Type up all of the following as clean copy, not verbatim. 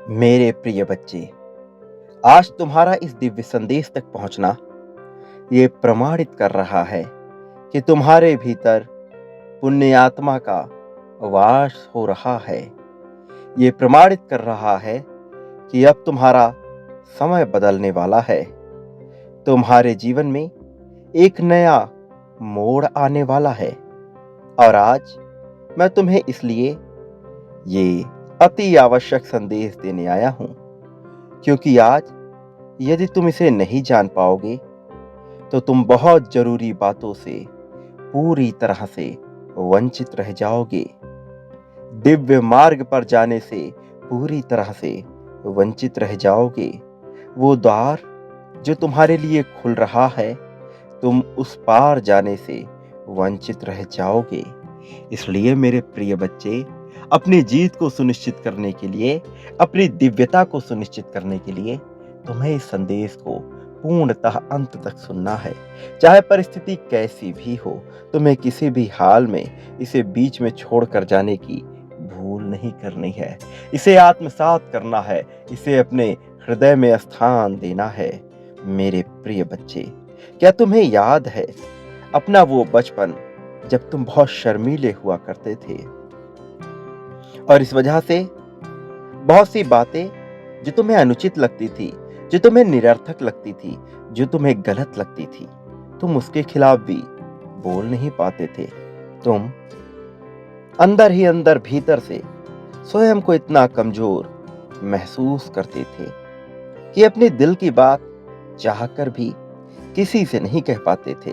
मेरे प्रिय बच्चे, आज तुम्हारा इस दिव्य संदेश तक पहुंचना ये प्रमाणित कर रहा है कि तुम्हारे भीतर पुण्य आत्मा का वास हो रहा है। ये प्रमाणित कर रहा है कि अब तुम्हारा समय बदलने वाला है। तुम्हारे जीवन में एक नया मोड़ आने वाला है। और आज मैं तुम्हें इसलिए ये अति आवश्यक संदेश देने आया हूं, क्योंकि आज यदि तुम इसे नहीं जान पाओगे तो तुम बहुत जरूरी बातों से पूरी तरह से वंचित रह जाओगे। दिव्य मार्ग पर जाने से पूरी तरह से वंचित रह जाओगे। वो द्वार जो तुम्हारे लिए खुल रहा है, तुम उस पार जाने से वंचित रह जाओगे। इसलिए मेरे प्रिय बच्चे, अपनी जीत को सुनिश्चित करने के लिए, अपनी दिव्यता को सुनिश्चित करने के लिए तुम्हें इस संदेश को पूर्णतः अंत तक सुनना है। चाहे परिस्थिति कैसी भी हो, तुम्हें किसी भी हाल में इसे बीच में छोड़कर जाने की भूल नहीं करनी है। इसे आत्मसात करना है, इसे अपने हृदय में स्थान देना है। मेरे प्रिय बच्चे, क्या तुम्हें याद है अपना वो बचपन जब तुम बहुत शर्मीले हुआ करते थे और इस वजह से बहुत सी बातें जो तुम्हें अनुचित लगती थी, जो तुम्हें निरर्थक लगती थी, जो तुम्हें गलत लगती थी, तुम उसके खिलाफ भी बोल नहीं पाते थे। तुम अंदर ही अंदर भीतर से स्वयं को इतना कमजोर महसूस करते थे कि अपने दिल की बात चाहकर भी किसी से नहीं कह पाते थे।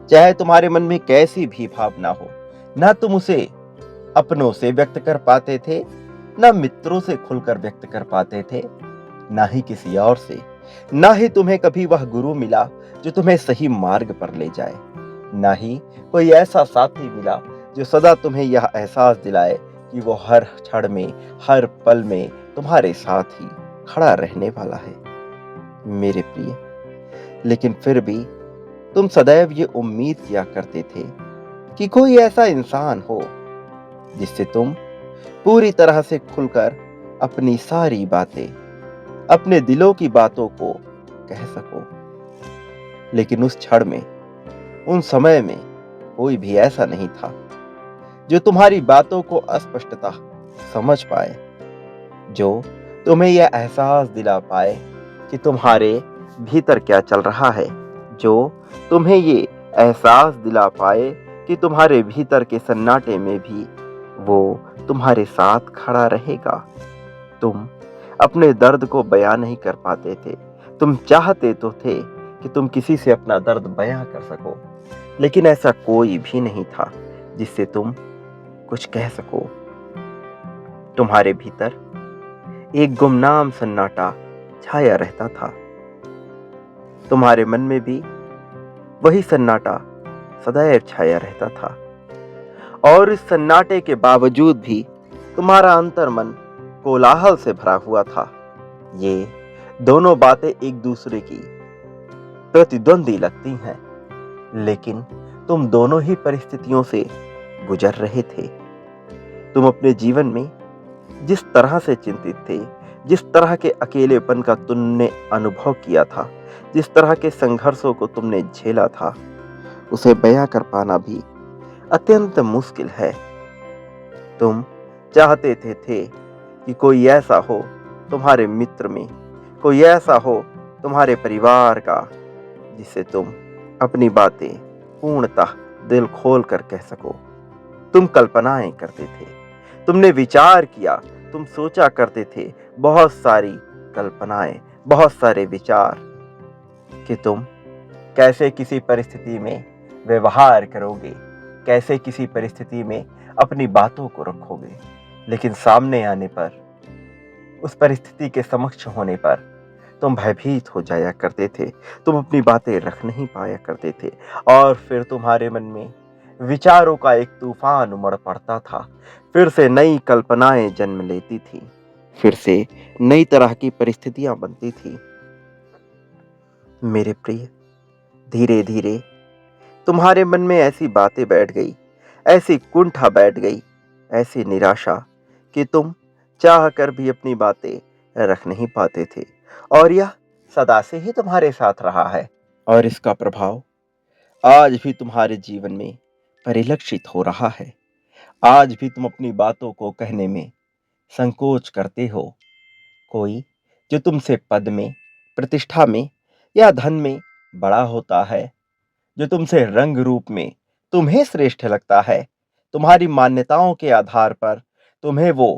चाहे तुम्हारे मन में कैसी भी भावना हो, ना तुम उसे अपनों से व्यक्त कर पाते थे, ना मित्रों से खुलकर व्यक्त कर पाते थे, ना ही किसी और से। ना ही तुम्हें कभी वह गुरु मिला जो तुम्हें सही मार्ग पर ले जाए, ना ही कोई ऐसा साथी मिला जो सदा तुम्हें यह एहसास दिलाए कि वो हर क्षण में, हर पल में तुम्हारे साथ ही खड़ा रहने वाला है। मेरे प्रिय, लेकिन फिर भी तुम सदैव ये उम्मीद किया करते थे कि कोई ऐसा इंसान हो जिससे तुम पूरी तरह से खुलकर अपनी सारी बातें, अपने दिलों की बातों को कह सको। लेकिन उस क्षण में, उन समय में कोई भी ऐसा नहीं था जो तुम्हारी बातों को अस्पष्टता समझ पाए, जो तुम्हें यह एहसास दिला पाए कि तुम्हारे भीतर क्या चल रहा है, जो तुम्हें ये एहसास दिला पाए कि तुम्हारे भीतर के सन्नाटे में भी वो तुम्हारे साथ खड़ा रहेगा। तुम अपने दर्द को बयां नहीं कर पाते थे। तुम चाहते तो थे कि तुम किसी से अपना दर्द बयां कर सको, लेकिन ऐसा कोई भी नहीं था जिससे तुम कुछ कह सको। तुम्हारे भीतर एक गुमनाम सन्नाटा छाया रहता था। तुम्हारे मन में भी वही सन्नाटा सदैव छाया रहता था, और इस सन्नाटे के बावजूद भी तुम्हारा अंतर्मन कोलाहल से भरा हुआ था। ये दोनों बातें एक दूसरे की प्रतिद्वंदी लगती हैं, लेकिन तुम दोनों ही परिस्थितियों से गुजर रहे थे। तुम अपने जीवन में जिस तरह से चिंतित थे, जिस तरह के अकेलेपन का तुमने अनुभव किया था, जिस तरह के संघर्षों को तुमने झेला था, उसे बयां कर पाना भी अत्यंत मुश्किल है। तुम चाहते थे कि कोई ऐसा हो तुम्हारे मित्र में, कोई ऐसा हो तुम्हारे परिवार का, जिससे तुम अपनी बातें पूर्णतः दिल खोल कर कह सको। तुम कल्पनाएं करते थे, तुमने विचार किया, तुम सोचा करते थे बहुत सारी कल्पनाएं, बहुत सारे विचार कि तुम कैसे किसी परिस्थिति में व्यवहार करोगे, कैसे किसी परिस्थिति में अपनी बातों को रखोगे। लेकिन सामने आने पर, उस परिस्थिति के समक्ष होने पर तुम भयभीत हो जाया करते थे। तुम अपनी बातें रख नहीं पाया करते थे, और फिर तुम्हारे मन में विचारों का एक तूफान उमड़ पड़ता था। फिर से नई कल्पनाएं जन्म लेती थी, फिर से नई तरह की परिस्थितियां बनती थी। मेरे प्रिय, धीरे धीरे तुम्हारे मन में ऐसी बातें बैठ गई, ऐसी कुंठा बैठ गई, ऐसी निराशा कि तुम चाह कर भी अपनी बातें रख नहीं पाते थे, और यह सदा से ही तुम्हारे साथ रहा है, और इसका प्रभाव आज भी तुम्हारे जीवन में परिलक्षित हो रहा है। आज भी तुम अपनी बातों को कहने में संकोच करते हो। कोई जो तुमसे पद में, प्रतिष्ठा में या धन में बड़ा होता है, जो तुमसे रंग रूप में तुम्हें श्रेष्ठ लगता है, तुम्हारी मान्यताओं के आधार पर तुम्हें वो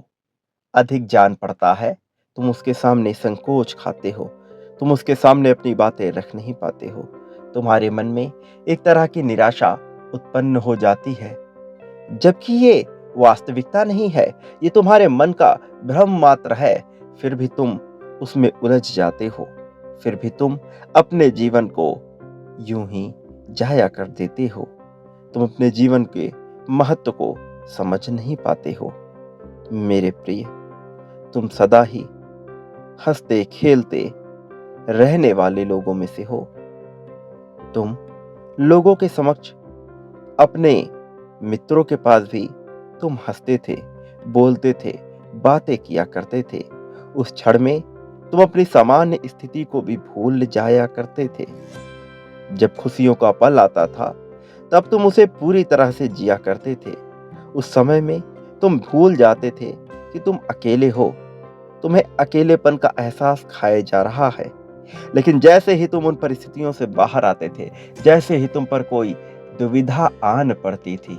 अधिक जान पड़ता है, तुम उसके सामने संकोच खाते हो, तुम उसके सामने अपनी बातें रख नहीं पाते हो। तुम्हारे मन में एक तरह की निराशा उत्पन्न हो जाती है, जबकि ये वास्तविकता नहीं है, ये तुम्हारे मन का भ्रम मात्र है। फिर भी तुम उसमें उलझ जाते हो, फिर भी तुम अपने जीवन को यूं ही जाया कर देते हो। तुम अपने जीवन के महत्व को समझ नहीं पाते हो। मेरे प्रिय, तुम सदा ही हंसते खेलते रहने वाले लोगों में से हो। तुम लोगों के समक्ष, अपने मित्रों के पास भी तुम हंसते थे, बोलते थे, बातें किया करते थे। उस क्षण में तुम अपनी सामान्य स्थिति को भी भूल जाया करते थे। जब खुशियों का पल आता था, तब तुम उसे पूरी तरह से जिया करते थे। उस समय में तुम भूल जाते थे कि तुम अकेले हो, तुम्हें अकेलेपन का एहसास खाए जा रहा है। लेकिन जैसे ही तुम उन परिस्थितियों से बाहर आते थे, जैसे ही तुम पर कोई दुविधा आन पड़ती थी,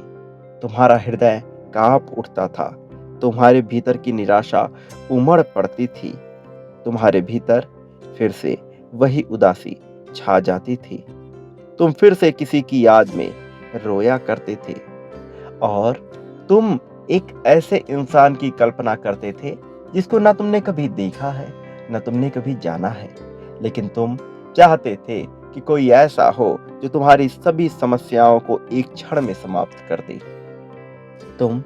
तुम्हारा हृदय कांप उठता था, तुम्हारे भीतर की निराशा उमड़ पड़ती थी, तुम्हारे भीतर फिर से वही उदासी छा जाती थी। तुम फिर से किसी की याद में रोया करते थे, और तुम एक ऐसे इंसान की कल्पना करते थे जिसको ना तुमने कभी देखा है, ना तुमने कभी जाना है, लेकिन तुम चाहते थे कि कोई ऐसा हो जो तुम्हारी सभी समस्याओं को एक क्षण में समाप्त कर दे। तुम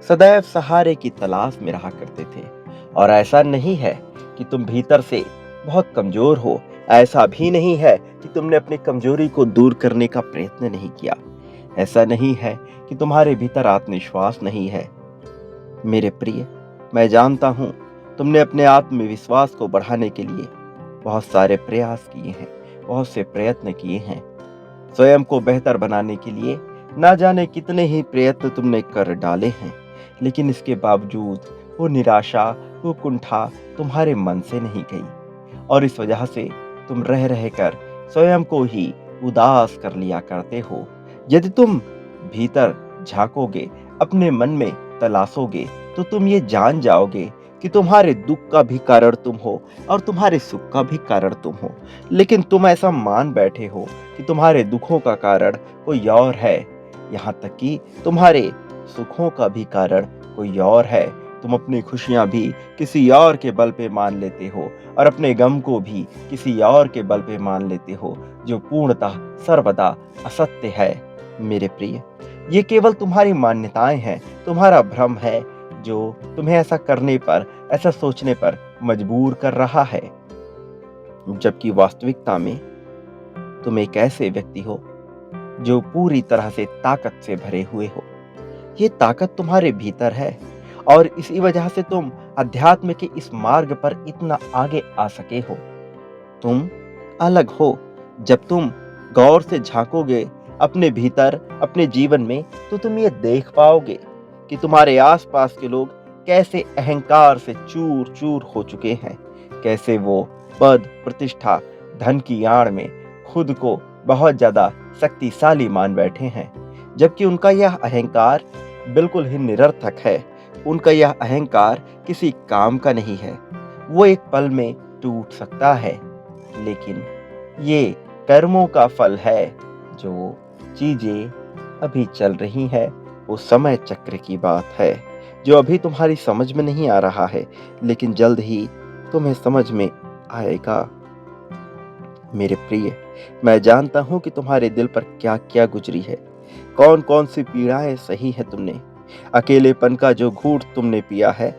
सदैव सहारे की तलाश में रहा करते थे, और ऐसा नहीं है कि तुम भीतर से बहुत कमजोर हो, ऐसा भी नहीं है कि तुमने अपनी कमजोरी को दूर करने का प्रयत्न नहीं किया, ऐसा नहीं है कि तुम्हारे भीतर आत्मविश्वास नहीं है। मेरे प्रिय, मैं जानता हूं तुमने अपने आत्मविश्वास को बढ़ाने के लिए बहुत सारे प्रयास किए हैं, बहुत से प्रयत्न किए हैं। स्वयं को बेहतर बनाने के लिए ना जाने कितने ही प्रयत्न तुमने कर डाले हैं, लेकिन इसके बावजूद वो निराशा, वो कुंठा तुम्हारे मन से नहीं गई, और इस वजह से तुम रह रह कर स्वयं को ही उदास कर लिया करते हो। यदि तुम भीतर झांकोगे, अपने मन में तलाशोगे, तो तुम ये जान जाओगे कि तुम्हारे दुख का भी कारण तुम हो और तुम्हारे सुख का भी कारण तुम हो। लेकिन तुम ऐसा मान बैठे हो कि तुम्हारे दुखों का कारण कोई और है, यहाँ तक कि तुम्हारे सुखों का भी कारण कोई और है। तुम अपनी खुशियां भी किसी और के बल पे मान लेते हो, और अपने गम को भी किसी और के बल पे मान लेते हो, जो पूर्णतः सर्वदा असत्य है। मेरे प्रिय, ये केवल तुम्हारी मान्यताएं हैं, तुम्हारा भ्रम है, जो तुम्हें ऐसा करने पर, ऐसा सोचने पर मजबूर कर रहा है। जबकि वास्तविकता में तुम एक ऐसे व्यक्ति हो जो पूरी तरह से ताकत से भरे हुए हो। ये ताकत तुम्हारे भीतर है, और इसी वजह से तुम अध्यात्म के इस मार्ग पर इतना आगे आ सके हो। तुम अलग हो। जब तुम गौर से झांकोगे अपने भीतर, अपने जीवन में, तो तुम ये देख पाओगे कि तुम्हारे आसपास के लोग कैसे अहंकार से चूर चूर हो चुके हैं, कैसे वो पद, प्रतिष्ठा, धन की आड़ में खुद को बहुत ज्यादा शक्तिशाली मान बैठे हैं, जबकि उनका यह अहंकार बिल्कुल ही निरर्थक है। उनका यह अहंकार किसी काम का नहीं है। वो एक पल में टूट सकता है, लेकिन ये कर्मों का फल है। जो चीजें अभी चल रही हैं, वो समय चक्र की बात है, जो अभी तुम्हारी समझ में नहीं आ रहा है, लेकिन जल्द ही तुम्हें समझ में आएगा। मेरे प्रिय, मैं जानता हूं कि तुम्हारे दिल पर क्या क्या गुजरी है, कौन कौन सी पीड़ाएं सही है तुमने। अकेलेपन का जो घूंट तुमने पिया है,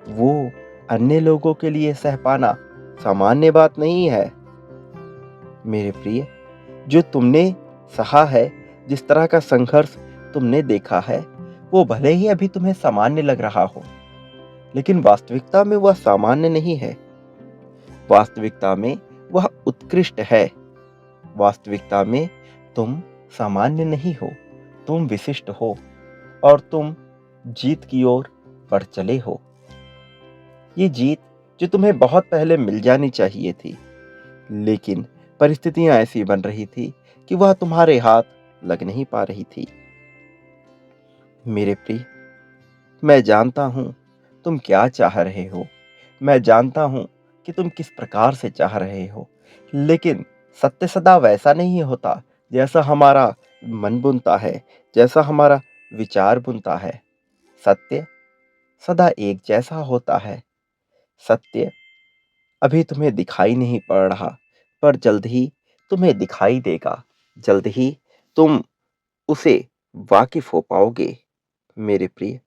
वो अन्य लोगों के लिए सह पाना सामान्य बात नहीं है। मेरे प्रिय, जो तुमने सहा है, जिस तरह का संघर्ष तुमने देखा है, वो भले ही अभी तुम्हें सामान्य लग रहा हो, लेकिन वास्तविकता में वह सामान्य नहीं है। वास्तविकता में वह उत्कृष्ट है। वास्तविकता में तुम सामान्य नहीं हो, तुम विशिष्ट हो और तुम जीत की ओर बढ़ चले हो। ये जीत जो तुम्हें बहुत पहले मिल जानी चाहिए थी, लेकिन परिस्थितियां ऐसी बन रही थी कि वह तुम्हारे हाथ लग नहीं पा रही थी। मेरे प्रिय, मैं जानता हूं तुम क्या चाह रहे हो। मैं जानता हूं कि तुम किस प्रकार से चाह रहे हो, लेकिन सत्य सदा वैसा नहीं होता जैसा हमारा मन बुनता है, जैसा हमारा विचार बुनता है। सत्य सदा एक जैसा होता है। सत्य अभी तुम्हें दिखाई नहीं पड़ रहा, पर जल्द ही तुम्हें दिखाई देगा। जल्द ही तुम उसे वाकिफ हो पाओगे। मेरे प्रिय,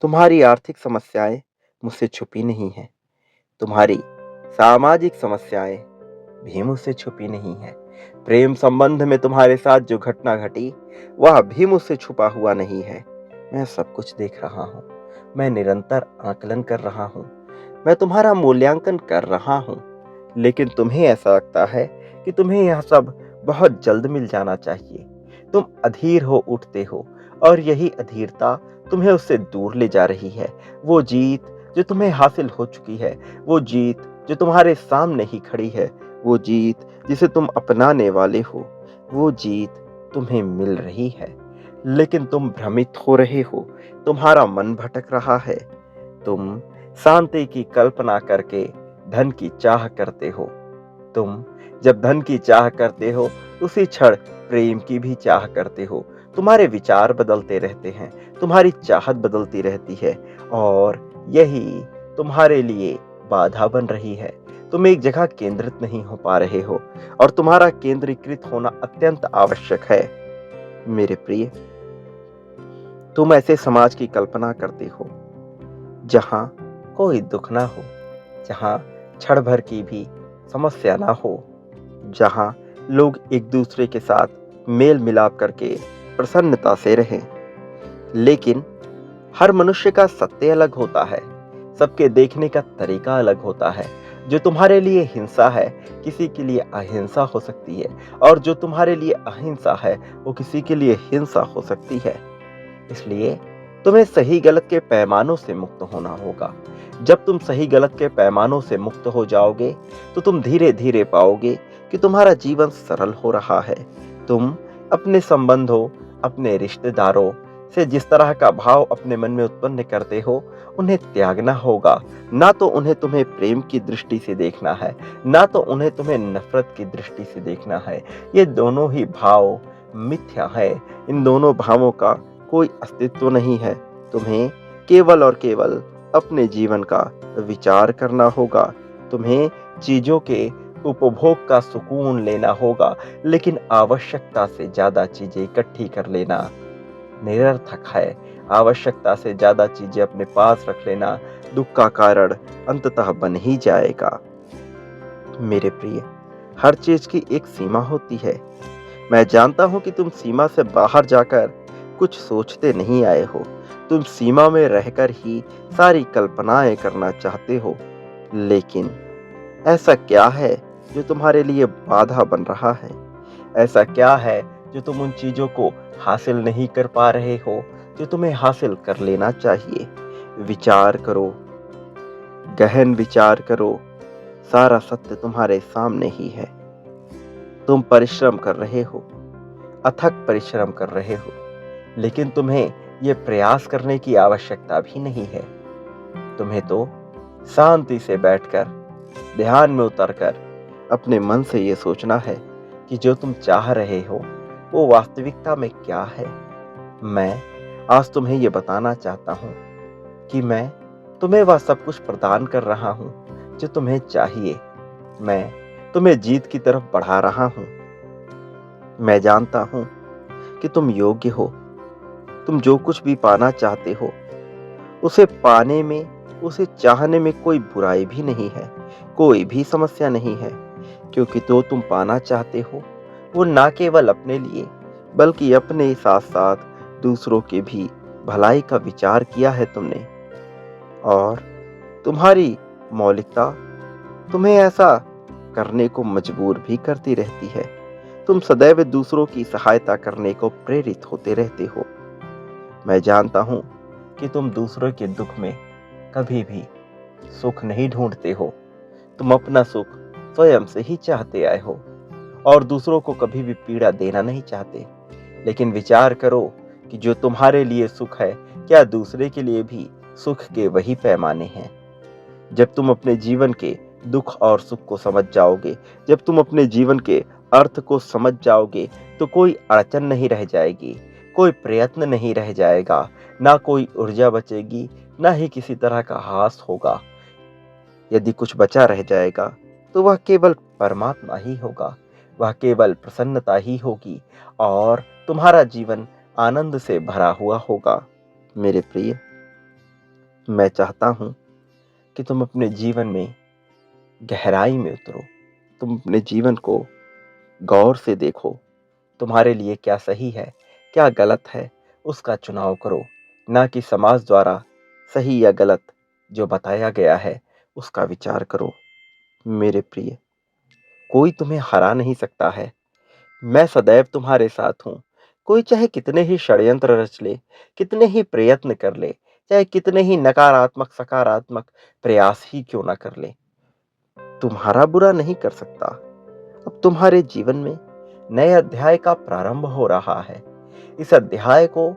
तुम्हारी आर्थिक समस्याएं मुझसे छुपी नहीं हैं। तुम्हारी सामाजिक समस्याएं भी मुझसे छुपी नहीं है। प्रेम संबंध में तुम्हारे साथ जो घटना घटी, वह भी मुझसे छुपा हुआ नहीं है। मैं सब कुछ देख रहा हूं। मैं निरंतर आकलन कर रहा हूं। मैं तुम्हारा मूल्यांकन कर रहा हूं। लेकिन तुम्हें ऐसा लगता है कि तुम्हें यह सब बहुत जल्द मिल जाना चाहिए। तुम अधीर हो उठते हो और यही अधीरता तुम्हें उससे दूर ले जा रही है। वो जीत जो तुम्हें हासिल हो चुकी है, वो जीत जो तुम्हारे सामने ही खड़ी है, वो जीत जिसे तुम अपनाने वाले हो, वो जीत तुम्हें मिल रही है। लेकिन तुम भ्रमित हो रहे हो। तुम्हारा मन भटक रहा है। तुम शांति की कल्पना करके धन की चाह करते हो। तुम जब धन की चाह करते हो, उसी क्षण प्रेम की भी चाह करते हो। तुम्हारे विचार बदलते रहते हैं, तुम्हारी चाहत बदलती रहती है और यही तुम्हारे लिए बाधा बन रही है। तुम एक जगह केंद्रित नहीं हो पा रहे हो और तुम्हारा केंद्रीकृत होना अत्यंत आवश्यक है। मेरे प्रिय, तुम ऐसे समाज की कल्पना करते हो जहां कोई दुख ना हो, जहां क्षण भर की भी समस्या ना हो, जहां लोग एक दूसरे के साथ मेल मिलाप करके प्रसन्नता से रहें। लेकिन हर मनुष्य का सत्य अलग होता है। सबके देखने का तरीका अलग होता है। जो तुम्हारे लिए हिंसा है, किसी के लिए अहिंसा हो सकती है और जो तुम्हारे लिए अहिंसा है, वो किसी के लिए हिंसा हो सकती है। इसलिए तुम्हें सही गलत के पैमानों से मुक्त होना होगा। जब तुम सही गलत के पैमानों से मुक्त हो जाओगे, तो तुम धीरे धीरे पाओगे कि तुम्हारा जीवन सरल हो रहा है। तुम अपने संबंधों, अपने रिश्तेदारों से जिस तरह का भाव अपने मन में उत्पन्न करते हो, उन्हें त्यागना होगा। ना तो उन्हें तुम्हें प्रेम की दृष्टि से देखना है, ना तो उन्हें तुम्हें नफरत की दृष्टि से देखना है। ये दोनों ही भाव मिथ्या है। इन दोनों भावों का कोई अस्तित्व नहीं है। तुम्हें केवल और केवल अपने जीवन का विचार करना होगा। तुम्हें चीजों के उपभोग का सुकून लेना होगा, लेकिन आवश्यकता से ज्यादा चीजें इकट्ठी कर लेना निरर्थक है। आवश्यकता से ज्यादा चीजें अपने पास रख लेना दुख का कारण अंततः बन ही जाएगा। मेरे प्रिय, हर चीज की एक सीमा होती है। मैं जानता हूं कि तुम सीमा से बाहर जाकर कुछ सोचते नहीं आए हो। तुम सीमा में रहकर ही सारी कल्पनाएं करना चाहते हो। लेकिन ऐसा क्या है जो तुम्हारे लिए बाधा बन रहा है? ऐसा क्या है जो तुम उन चीजों को हासिल नहीं कर पा रहे हो जो तुम्हें हासिल कर लेना चाहिए? विचार करो, गहन विचार करो। सारा सत्य तुम्हारे सामने ही है। तुम परिश्रम कर रहे हो, अथक परिश्रम कर रहे हो, लेकिन तुम्हें यह प्रयास करने की आवश्यकता भी नहीं है। तुम्हें तो शांति से बैठकर ध्यान में उतरकर अपने मन से यह सोचना है कि जो तुम चाह रहे हो वो वास्तविकता में क्या है। मैं आज तुम्हें यह बताना चाहता हूं कि मैं तुम्हें वह सब कुछ प्रदान कर रहा हूं जो तुम्हें चाहिए। मैं तुम्हें जीत की तरफ बढ़ा रहा हूं। मैं जानता हूं कि तुम योग्य हो। तुम जो कुछ भी पाना चाहते हो, उसे पाने में, उसे चाहने में कोई बुराई भी नहीं है, कोई भी समस्या नहीं है। क्योंकि जो तुम पाना चाहते हो वो ना केवल अपने लिए बल्कि अपने साथ साथ दूसरों के भी भलाई का विचार किया है तुमने। और तुम्हारी मौलिकता तुम्हें ऐसा करने को मजबूर भी करती रहती है। तुम सदैव दूसरों की सहायता करने को प्रेरित होते रहते हो। मैं जानता हूं कि तुम दूसरों के दुख में कभी भी सुख नहीं ढूंढते हो। तुम अपना सुख स्वयं से ही चाहते आए हो और दूसरों को कभी भी पीड़ा देना नहीं चाहते। लेकिन विचार करो कि जो तुम्हारे लिए सुख है, क्या दूसरे के लिए भी सुख के वही पैमाने हैं? जब तुम अपने जीवन के दुख और सुख को समझ जाओगे, जब तुम अपने जीवन के अर्थ को समझ जाओगे, तो कोई अड़चन नहीं रह जाएगी, कोई प्रयत्न नहीं रह जाएगा, ना कोई ऊर्जा बचेगी, ना ही किसी तरह का हास होगा। यदि कुछ बचा रह जाएगा, तो वह केवल परमात्मा ही होगा, वह केवल प्रसन्नता ही होगी और तुम्हारा जीवन आनंद से भरा हुआ होगा। मेरे प्रिय, मैं चाहता हूं कि तुम अपने जीवन में गहराई में उतरो। तुम अपने जीवन को गौर से देखो। तुम्हारे लिए क्या सही है, क्या गलत है, उसका चुनाव करो, ना कि समाज द्वारा सही या गलत जो बताया गया है उसका विचार करो। मेरे प्रिय, कोई तुम्हें हरा नहीं सकता है। मैं सदैव तुम्हारे साथ हूं। कोई चाहे कितने ही षड्यंत्र रच ले, कितने ही प्रयत्न कर ले, चाहे कितने ही नकारात्मक सकारात्मक प्रयास ही क्यों ना कर ले, तुम्हारा बुरा नहीं कर सकता। अब तुम्हारे जीवन में नए अध्याय का प्रारंभ हो रहा है। इस अध्याय को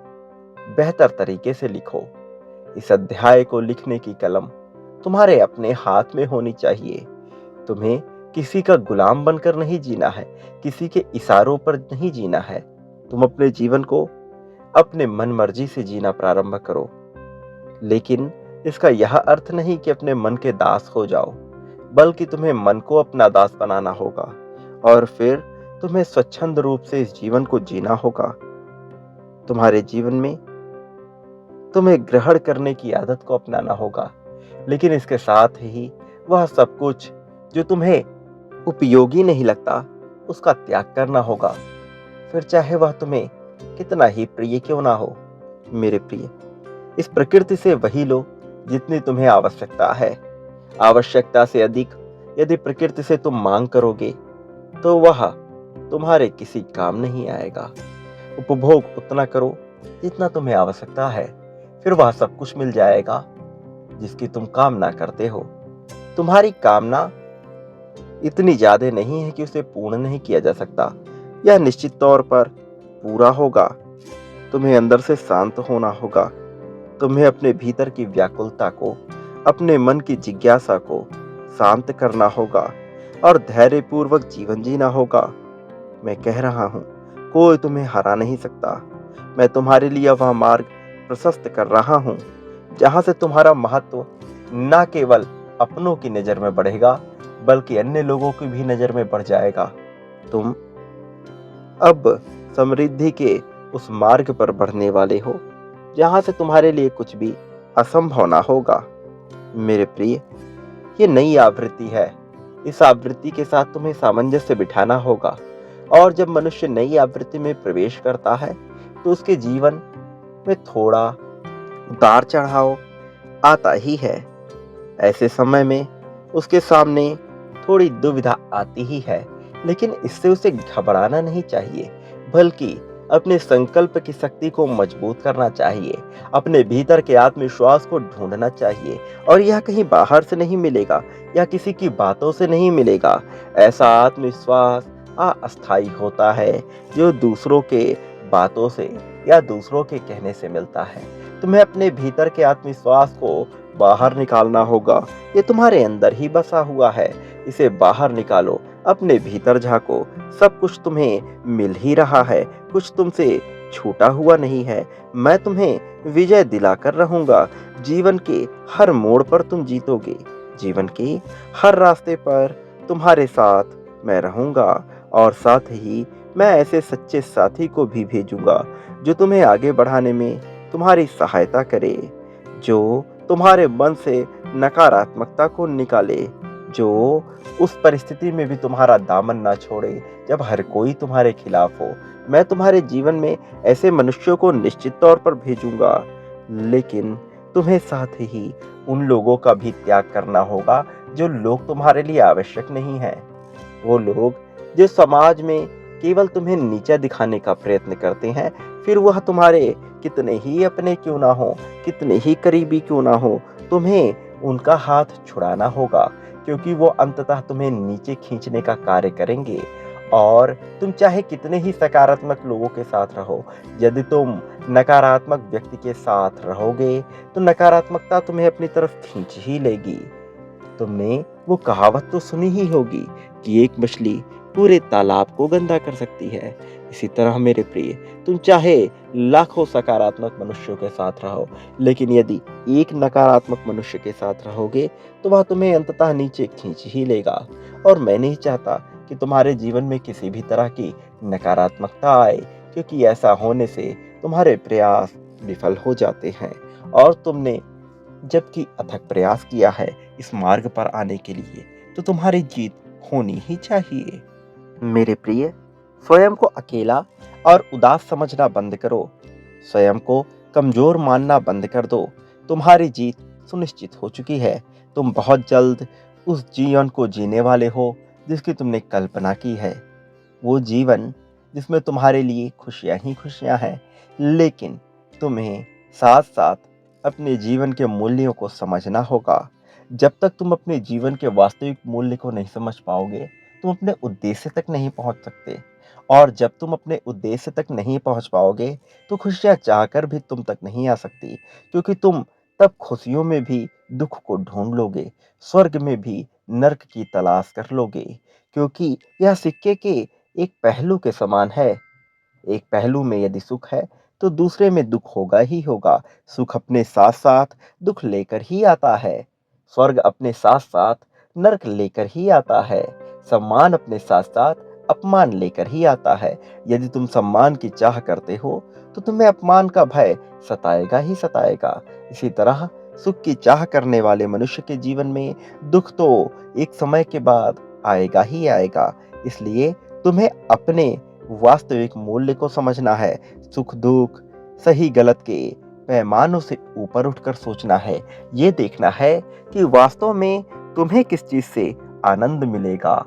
बेहतर तरीके से लिखो। इस अध्याय को लिखने की कलम तुम्हारे अपने हाथ में होनी चाहिए। तुम्हें किसी का गुलाम बनकर नहीं जीना है, किसी के इशारों पर नहीं जीना है। तुम अपने जीवन को अपने मन मर्जी से जीना प्रारंभ करो। लेकिन इसका यह अर्थ नहीं कि अपने मन के दास हो जाओ, बल्कि तुम्हें मन को अपना दास बनाना होगा और फिर तुम्हें स्वच्छंद रूप से इस जीवन को जीना होगा। तुम्हारे जीवन में तुम्हें ग्रहण करने की आदत को अपनाना होगा, लेकिन इसके साथ ही वह सब कुछ जो तुम्हें उपयोगी नहीं लगता उसका त्याग करना होगा, फिर चाहे वह तुम्हें कितना ही प्रिय क्यों ना हो। मेरे प्रिय, इस प्रकृति से वही लो जितनी तुम्हें आवश्यकता है। आवश्यकता से अधिक यदि प्रकृति से तुम मांग करोगे तो वह तुम्हारे किसी काम नहीं आएगा। उपभोग उतना करो जितना तुम्हें आवश्यकता है, फिर वह सब कुछ मिल जाएगा जिसकी तुम कामना करते हो। तुम्हारी कामना इतनी ज्यादा नहीं है कि उसे पूर्ण नहीं किया जा सकता। यह निश्चित तौर पर पूरा होगा। तुम्हें अंदर से शांत होना होगा। तुम्हें अपने भीतर की व्याकुलता को, अपने मन की जिज्ञासा को शांत करना होगा और धैर्यपूर्वक जीवन जीना होगा। मैं कह रहा हूं, कोई तुम्हें हरा नहीं सकता। मैं तुम्हारे लिए वह मार्ग प्रशस्त कर रहा हूं जहां से तुम्हारा महत्व न केवल अपनों की नजर में बढ़ेगा, बल्कि अन्य लोगों की भी नजर में बढ़ जाएगा। तुम अब समृद्धि के उस मार्ग पर बढ़ने वाले हो जहां से तुम्हारे लिए कुछ भी असंभव ना होगा। मेरे प्रिय, ये नई आवृत्ति है। इस आवृत्ति के साथ तुम्हें सामंजस्य बिठाना होगा और जब मनुष्य नई आवृत्ति में प्रवेश करता है तो उसके जीवन में थोड़ा उतार चढ़ाव आता ही है। ऐसे समय में उसके सामने थोड़ी दुविधा आती ही है, लेकिन इससे उसे घबराना नहीं चाहिए, बल्कि अपने संकल्प की शक्ति को मजबूत करना चाहिए। अपने भीतर के आत्मविश्वास को ढूंढना चाहिए और यह कहीं बाहर से नहीं मिलेगा या किसी की बातों से नहीं मिलेगा। ऐसा आत्मविश्वास अस्थायी होता है जो दूसरों के बातों से या दूसरों के कहने से मिलता है। तुम्हें अपने भीतर के आत्मविश्वास को बाहर निकालना होगा। ये तुम्हारे अंदर ही बसा हुआ है, इसे बाहर निकालो, अपने भीतर झांको। सब कुछ तुम्हें मिल ही रहा है, कुछ तुमसे छूटा हुआ नहीं है। मैं तुम्हें विजय दिलाकर रहूंगा। जीवन के हर मोड़ पर तुम जीतोगे। जीवन के हर रास्ते पर तुम्हारे साथ मैं रहूंगा और साथ ही मैं ऐसे सच्चे साथी को भी भेजूंगा जो तुम्हें आगे बढ़ाने में तुम्हारी सहायता करे, जो तुम्हारे मन से नकारात्मकता को निकाले, जो उस परिस्थिति में भी तुम्हारा दामन ना छोड़े जब हर कोई तुम्हारे खिलाफ हो। मैं तुम्हारे जीवन में ऐसे मनुष्यों को निश्चित तौर पर भेजूंगा, लेकिन तुम्हें साथ ही उन लोगों का भी त्याग करना होगा जो लोग तुम्हारे लिए आवश्यक नहीं है। वो लोग जो समाज में केवल तुम्हें नीचा दिखाने का प्रयत्न करते हैं, फिर वह तुम्हारे कितने ही अपने क्यों ना हो, कितने ही करीबी क्यों ना हो, तुम्हें उनका हाथ छुड़ाना होगा, क्योंकि वो अंततः तुम्हें नीचे खींचने का कार्य करेंगे। और तुम चाहे कितने ही सकारात्मक लोगों के साथ रहो, यदि तुम नकारात्मक व्यक्ति के साथ रहोगे तो नकारात्मकता तुम्हें अपनी तरफ खींच ही लेगी। तुमने वो कहावत तो सुनी ही होगी कि एक मछली पूरे तालाब को गंदा कर सकती है। इसी तरह मेरे प्रिय, तुम चाहे लाखों सकारात्मक मनुष्यों के साथ रहो, लेकिन यदि एक नकारात्मक मनुष्य के साथ रहोगे तो वह तुम्हें अंततः नीचे खींच ही लेगा। और मैं नहीं चाहता कि तुम्हारे जीवन में किसी भी तरह की नकारात्मकता आए, क्योंकि ऐसा होने से तुम्हारे प्रयास विफल हो जाते हैं। और तुमने जबकि अथक प्रयास किया है इस मार्ग पर आने के लिए, तो तुम्हारी जीत होनी ही चाहिए। मेरे प्रिय, स्वयं को अकेला और उदास समझना बंद करो। स्वयं को कमजोर मानना बंद कर दो। तुम्हारी जीत सुनिश्चित हो चुकी है। तुम बहुत जल्द उस जीवन को जीने वाले हो जिसकी तुमने कल्पना की है। वो जीवन जिसमें तुम्हारे लिए खुशियां ही खुशियां हैं, लेकिन तुम्हें साथ साथ अपने जीवन के मूल्यों को समझना होगा। जब तक तुम अपने जीवन के वास्तविक मूल्य को नहीं समझ पाओगे, तुम अपने उद्देश्य तक नहीं पहुंच सकते। और जब तुम अपने उद्देश्य तक नहीं पहुंच पाओगे, तो खुशियां चाहकर भी तुम तक नहीं आ सकती, क्योंकि तुम तब खुशियों में भी दुख को ढूंढ लोगे, स्वर्ग में भी नर्क की तलाश कर लोगे, क्योंकि यह सिक्के के एक पहलू के समान है। एक पहलू में यदि सुख है तो दूसरे में दुख होगा ही होगा। सुख अपने साथ साथ दुख लेकर ही आता है। स्वर्ग अपने साथ साथ नरक लेकर ही आता है। सम्मान अपने साथ साथ अपमान लेकर ही आता है। यदि तुम सम्मान की चाह करते हो तो तुम्हें अपमान का भय सताएगा ही सताएगा। इसी तरह सुख की चाह करने वाले मनुष्य के जीवन में दुख तो एक समय के बाद आएगा ही आएगा। इसलिए तुम्हें अपने वास्तविक मूल्य को समझना है। सुख दुख, सही गलत के पैमानों से ऊपर उठकर सोचना है। ये देखना है कि वास्तव में तुम्हें किस चीज से आनंद मिलेगा।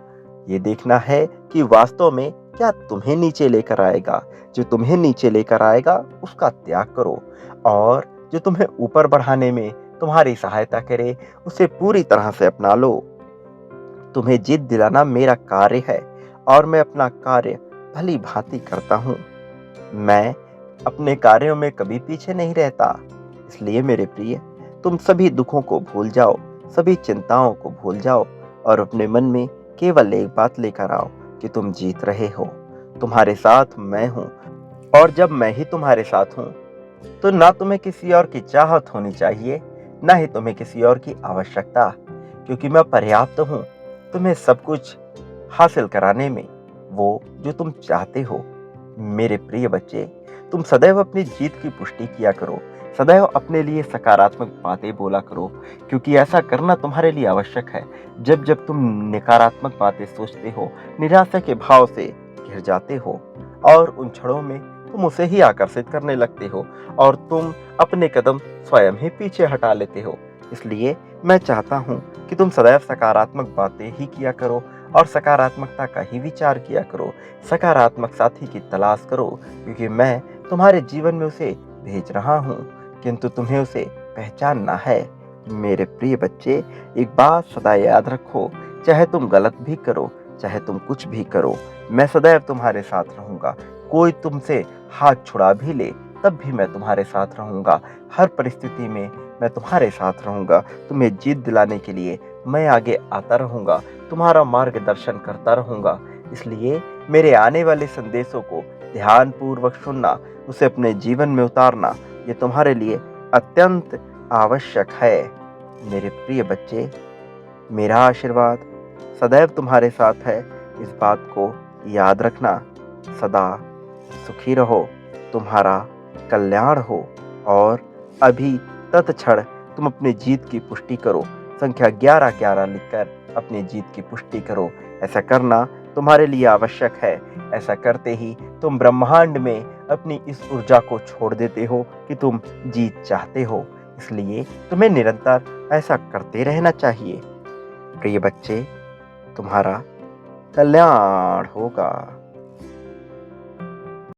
ये देखना है कि वास्तव में क्या तुम्हें नीचे लेकर आएगा। जो तुम्हें नीचे लेकर आएगा उसका त्याग करो, और जो तुम्हें ऊपर बढ़ाने में तुम्हारी सहायता करे उसे पूरी तरह से अपना लो। तुम्हें जीत दिलाना मेरा कार्य है, और मैं अपना कार्य भली भांति करता हूँ। मैं अपने कार्यों में कभी पीछे नहीं रहता। इसलिए मेरे प्रिय, तुम सभी दुखों को भूल जाओ, सभी चिंताओं को भूल जाओ, और अपने मन में केवल एक बात लेकर आओ कि तुम जीत रहे हो। तुम्हारे साथ मैं हूँ, और जब मैं ही तुम्हारे साथ हूँ तो ना तुम्हें किसी और की चाहत होनी चाहिए, ना ही तुम्हें किसी और की आवश्यकता, क्योंकि मैं पर्याप्त हूँ तुम्हें सब कुछ हासिल कराने में, वो जो तुम चाहते हो। मेरे प्रिय बच्चे, तुम सदैव अपनी जीत की पुष्टि किया करो। सदैव अपने लिए सकारात्मक बातें बोला करो, क्योंकि ऐसा करना तुम्हारे लिए आवश्यक है। जब जब तुम नकारात्मक बातें सोचते हो, निराशा के भाव से घिर जाते हो, और उन क्षणों में तुम उसे ही आकर्षित करने लगते हो, और तुम अपने कदम स्वयं ही पीछे हटा लेते हो। इसलिए मैं चाहता हूँ कि तुम सदैव सकारात्मक बातें ही किया करो, और सकारात्मकता का ही विचार किया करो। सकारात्मक साथी की तलाश करो, क्योंकि मैं तुम्हारे जीवन में उसे भेज रहा हूँ, किंतु तुम्हें उसे पहचानना है। मेरे प्रिय बच्चे, एक बात सदा याद रखो, चाहे तुम गलत भी करो, चाहे तुम कुछ भी करो, मैं सदैव तुम्हारे साथ रहूंगा। कोई तुमसे हाथ छुड़ा भी ले तब भी मैं तुम्हारे साथ रहूंगा। हर परिस्थिति में मैं तुम्हारे साथ रहूंगा। तुम्हें जीत दिलाने के लिए मैं आगे आता रहूंगा, तुम्हारा मार्गदर्शन करता रहूंगा। इसलिए मेरे आने वाले संदेशों को ध्यानपूर्वक सुनना, उसे अपने जीवन में उतारना, ये तुम्हारे लिए अत्यंत आवश्यक है। मेरे प्रिय बच्चे, मेरा आशीर्वाद सदैव तुम्हारे साथ है। इस बात को याद रखना। सदा सुखी रहो, तुम्हारा कल्याण हो, और अभी तत्क्षण तुम अपनी जीत की पुष्टि करो। संख्या 11-11 लिखकर अपनी जीत की पुष्टि करो। ऐसा करना तुम्हारे लिए आवश्यक है। ऐसा करते ही तुम ब्रह्मांड में अपनी इस ऊर्जा को छोड़ देते हो कि तुम जीत चाहते हो। इसलिए तुम्हें निरंतर ऐसा करते रहना चाहिए। प्रिय बच्चे, तुम्हारा कल्याण होगा।